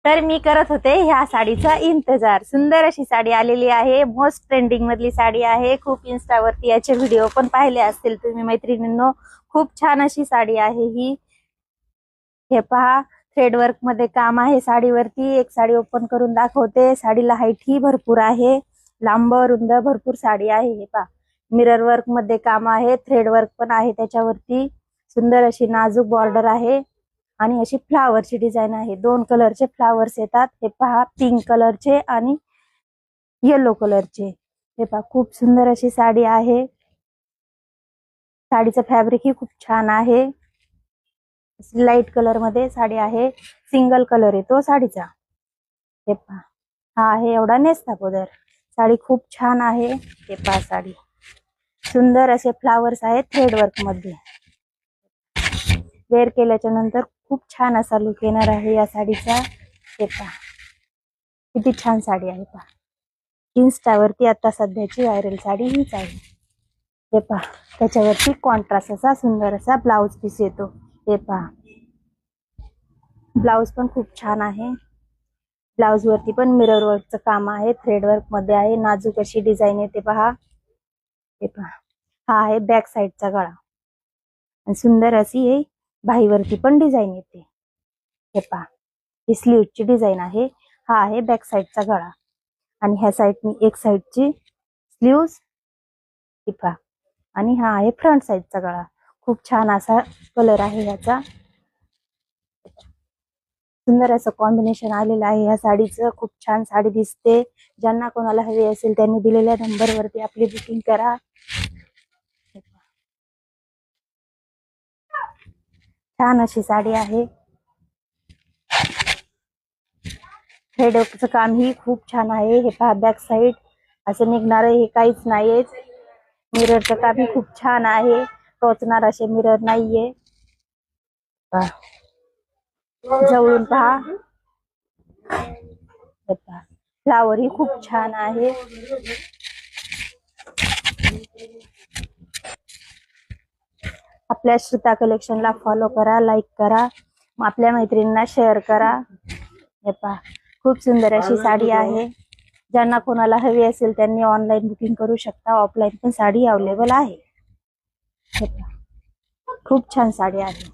तर मी करत होते ह्या साडीचा इंतजार। सुंदर अशी साडी आलेली आहे, मोस्ट ट्रेंडिंग मधली साडी आहे। खूप इन्स्टावरती याचे व्हिडिओ पण पाहिले असतील तुम्ही मैत्रिणींनो। खूप छान अशी साडी आहे ही। हे पहा, थ्रेड वर्क मध्ये काम आहे साडीवरती। एक साडी ओपन करून दाखवते। साडीला हाईट ही भरपूर आहे, लांब रुंद भरपूर साडी आहे। हे पहा, मिरर वर्क मध्ये काम आहे, थ्रेड वर्क पण आहे त्याच्यावरती। सुंदर अशी नाजूक बॉर्डर आहे आणि अशी फ्लावरची डिझाइन आहे। 2 कलरचे फ्लावर्स येतात। हे पहा, पिंक कलरचे आणि येलो कलरचे। हे पहा, खूप सुंदर अशी साडी आहे। साडीचं फॅब्रिक ही खूप छान आहे। लाईट कलर मध्ये साडी आहे, सिंगल कलर येतो साडीचा। हे पहा, हा आहे एवढा नेसता पदर। साडी खूप छान आहे। हे पहा, साडी सुंदर असे फ्लावर्स आहेत थ्रेड वर्क मध्ये। वेअर केल्याच्या नंतर खूप छान असा लुक येणार आहे या साडीचा। हे पहा, किती छान साडी आहे। पहा, इन्स्टावरती आता सध्याची व्हायरल साडी हीच आहे। हे पहा, त्याच्यावरती कॉन्ट्रास्ट असा सुंदर असा ब्लाउज पीस येतो। हे पहा, ब्लाउज पण खूप छान आहे। ब्लाउज वरती पण मिरर वर्कचं काम आहे, थ्रेड वर्क मध्ये आहे। नाजूक अशी डिझाइन येते पहा। हे पहा, हा आहे बॅक साइडचा गळा आणि सुंदर अशी हे बाहीवरती पण डिझाइन येते। हे पहा, ही स्लीवची डिझाइन आहे। हा आहे बॅक साइडचा गळा आणि ह्या साइडनी एक साइडची स्लीव्स। हे पहा, आणि हा आहे फ्रंट साइडचा गळा। खूप छान असा कलर आहे ह्याचा। सुंदर असं कॉम्बिनेशन आलेलं आहे ह्या साडीचं। खूप छान साडी दिसते। ज्यांना कोणाला हवी असेल त्यांनी दिलेल्या नंबरवरती आपली बुकिंग करा। छान अशी साडी आहे। थ्रेडचं काम ही खूप छान आहे। हे पहा, बॅक साइड असं निघणार हे काहीच नाहीये। मिररचं काम ही खूप छान आहे, टोचणार असे मिरर नाहीये। पहा, जवळून पहा। फ्लावर ही खूप छान आहे। आपल्या श्रुता कलेक्शनला फॉलो करा, लाईक करा, आपल्या मैत्रिणींना शेअर करा। हे पहा, खूप सुंदर अशी साडी आहे। ज्यांना कोणाला हवी असेल त्यांनी ऑनलाईन बुकिंग करू शकता, ऑफलाईन पण साडी अवेलेबल आहे। हे पहा, खूप छान साडी आहे।